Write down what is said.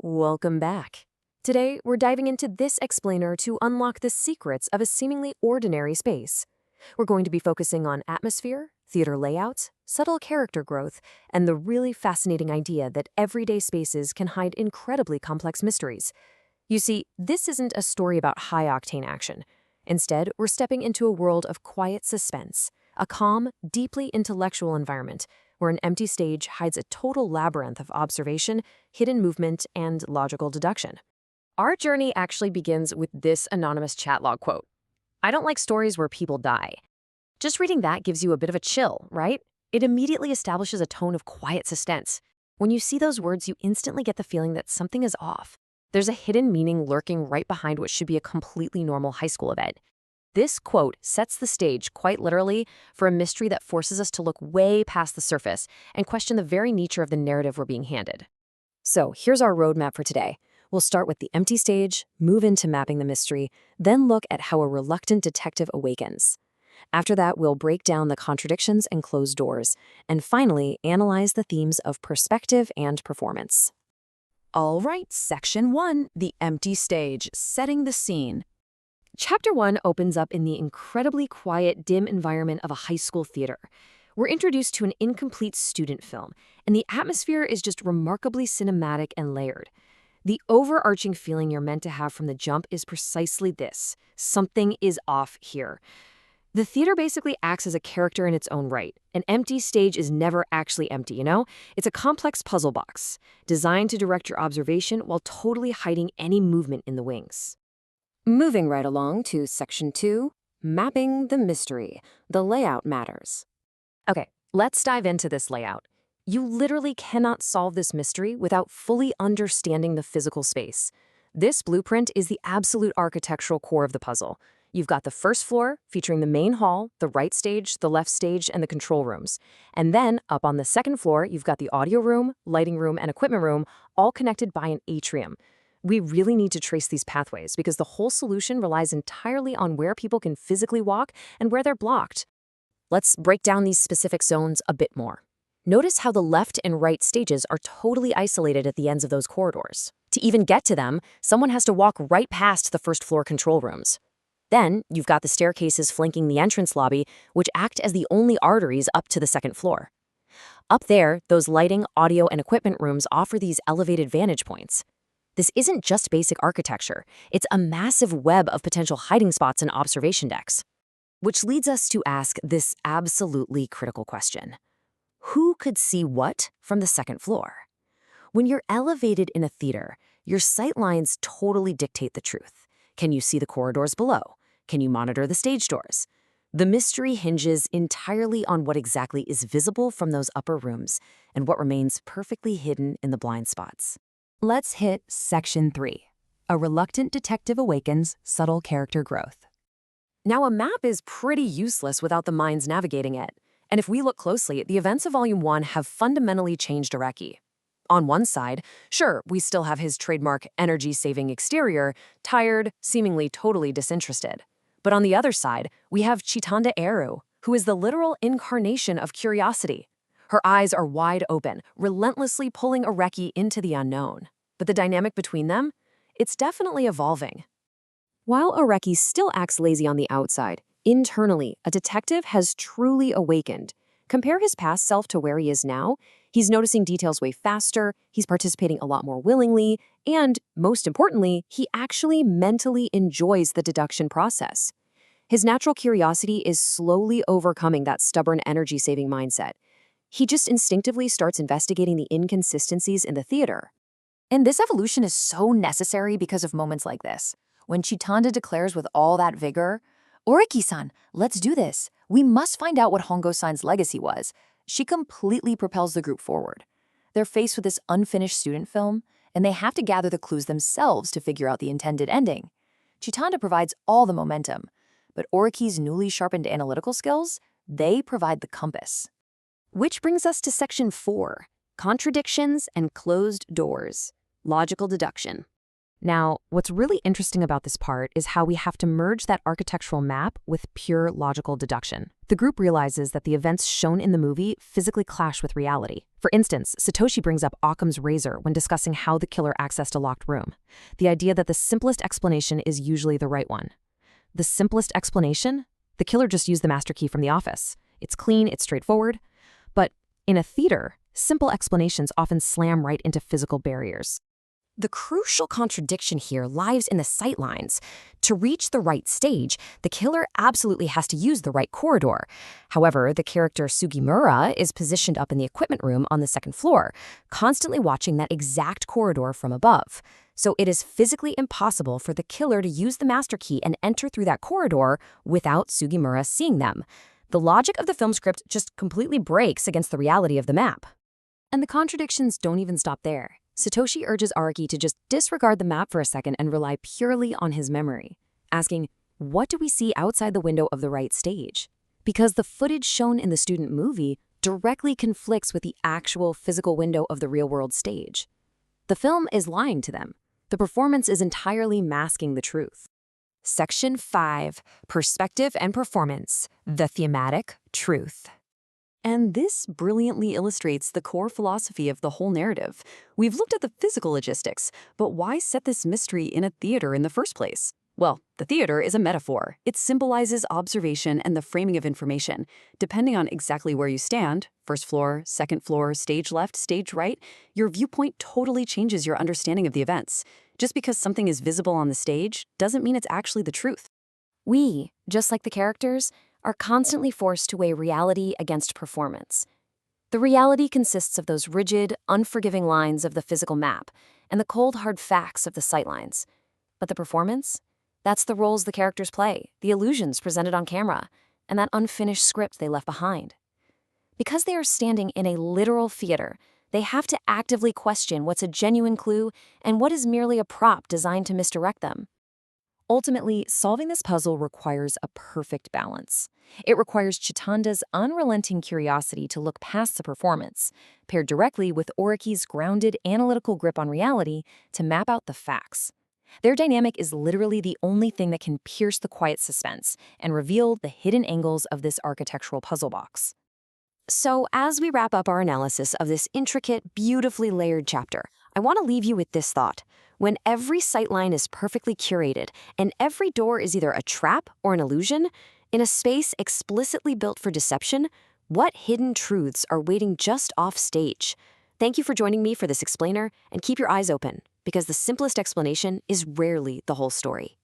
Welcome back. Today, we're diving into this explainer to unlock the secrets of a seemingly ordinary space. We're going to be focusing on atmosphere, theater layouts, subtle character growth, and the really fascinating idea that everyday spaces can hide incredibly complex mysteries. You see, this isn't a story about high-octane action. Instead, we're stepping into a world of quiet suspense, a calm, deeply intellectual environment where an empty stage hides a total labyrinth of observation, hidden movement, and logical deduction. Our journey actually begins with this anonymous chat log quote. "I don't like stories where people die." Just reading that gives you a bit of a chill, right? It immediately establishes a tone of quiet suspense. When you see those words, you instantly get the feeling that something is off. There's a hidden meaning lurking right behind what should be a completely normal high school event. This quote sets the stage, quite literally, for a mystery that forces us to look way past the surface and question the very nature of the narrative we're being handed. So here's our roadmap for today. We'll start with the empty stage, move into mapping the mystery, then look at how a reluctant detective awakens. After that, we'll break down the contradictions and closed doors, and finally, analyze the themes of perspective and performance. All right, Section 1, the empty stage, setting the scene. Chapter 1 opens up in the incredibly quiet, dim environment of a high school theater. We're introduced to an incomplete student film, and the atmosphere is just remarkably cinematic and layered. The overarching feeling you're meant to have from the jump is precisely this: something is off here. The theater basically acts as a character in its own right. An empty stage is never actually empty, you know? It's a complex puzzle box, designed to direct your observation while totally hiding any movement in the wings. Moving right along to Section 2, Mapping the Mystery. The layout matters. Okay, let's dive into this layout. You literally cannot solve this mystery without fully understanding the physical space. This blueprint is the absolute architectural core of the puzzle. You've got the first floor, featuring the main hall, the right stage, the left stage, and the control rooms. And then, up on the second floor, you've got the audio room, lighting room, and equipment room, all connected by an atrium. We really need to trace these pathways because the whole solution relies entirely on where people can physically walk and where they're blocked. Let's break down these specific zones a bit more. Notice how the left and right stages are totally isolated at the ends of those corridors. To even get to them, someone has to walk right past the first floor control rooms. Then, you've got the staircases flanking the entrance lobby, which act as the only arteries up to the second floor. Up there, those lighting, audio, and equipment rooms offer these elevated vantage points. This isn't just basic architecture, it's a massive web of potential hiding spots and observation decks. Which leads us to ask this absolutely critical question. Who could see what from the second floor? When you're elevated in a theater, your sight lines totally dictate the truth. Can you see the corridors below? Can you monitor the stage doors? The mystery hinges entirely on what exactly is visible from those upper rooms and what remains perfectly hidden in the blind spots. Let's hit Section 3. A reluctant detective awakens, subtle character growth. Now, a map is pretty useless without the minds navigating it. And if we look closely, the events of Volume 1 have fundamentally changed Oreki. On one side, sure, we still have his trademark energy-saving exterior, tired, seemingly totally disinterested. But on the other side, we have Chitanda Eru, who is the literal incarnation of curiosity. Her eyes are wide open, relentlessly pulling Oreki into the unknown. But the dynamic between them? It's definitely evolving. While Oreki still acts lazy on the outside, internally, a detective has truly awakened. Compare his past self to where he is now. He's noticing details way faster, he's participating a lot more willingly, and, most importantly, he actually mentally enjoys the deduction process. His natural curiosity is slowly overcoming that stubborn energy-saving mindset. He just instinctively starts investigating the inconsistencies in the theater. And this evolution is so necessary because of moments like this. When Chitanda declares with all that vigor, "Oreki-san, let's do this. We must find out what Hongo-san's legacy was," she completely propels the group forward. They're faced with this unfinished student film, and they have to gather the clues themselves to figure out the intended ending. Chitanda provides all the momentum, but Oreki's newly sharpened analytical skills, they provide the compass. Which brings us to Section 4, Contradictions and Closed Doors. Logical Deduction. Now, what's really interesting about this part is how we have to merge that architectural map with pure logical deduction. The group realizes that the events shown in the movie physically clash with reality. For instance, Satoshi brings up Occam's razor when discussing how the killer accessed a locked room. The idea that the simplest explanation is usually the right one. The simplest explanation? The killer just used the master key from the office. It's clean, it's straightforward. But in a theater, simple explanations often slam right into physical barriers. The crucial contradiction here lies in the sightlines. To reach the right stage, the killer absolutely has to use the right corridor. However, the character Sugimura is positioned up in the equipment room on the second floor, constantly watching that exact corridor from above. So it is physically impossible for the killer to use the master key and enter through that corridor without Sugimura seeing them. The logic of the film script just completely breaks against the reality of the map. And the contradictions don't even stop there. Satoshi urges Oreki to just disregard the map for a second and rely purely on his memory, asking, what do we see outside the window of the right stage? Because the footage shown in the student movie directly conflicts with the actual physical window of the real-world stage. The film is lying to them. The performance is entirely masking the truth. Section 5, Perspective and Performance, the Thematic Truth. And this brilliantly illustrates the core philosophy of the whole narrative. We've looked at the physical logistics, but why set this mystery in a theater in the first place? Well, the theater is a metaphor. It symbolizes observation and the framing of information. Depending on exactly where you stand, first floor, second floor, stage left, stage right, your viewpoint totally changes your understanding of the events. Just because something is visible on the stage doesn't mean it's actually the truth. We, just like the characters, are constantly forced to weigh reality against performance. The reality consists of those rigid, unforgiving lines of the physical map and the cold, hard facts of the sightlines. But the performance? That's the roles the characters play, the illusions presented on camera, and that unfinished script they left behind. Because they are standing in a literal theater, they have to actively question what's a genuine clue and what is merely a prop designed to misdirect them. Ultimately, solving this puzzle requires a perfect balance. It requires Chitanda's unrelenting curiosity to look past the performance, paired directly with Oreki's grounded analytical grip on reality to map out the facts. Their dynamic is literally the only thing that can pierce the quiet suspense and reveal the hidden angles of this architectural puzzle box. So, as we wrap up our analysis of this intricate, beautifully layered chapter, I want to leave you with this thought. When every sightline is perfectly curated and every door is either a trap or an illusion, in a space explicitly built for deception, what hidden truths are waiting just off stage? Thank you for joining me for this explainer, and keep your eyes open, because the simplest explanation is rarely the whole story.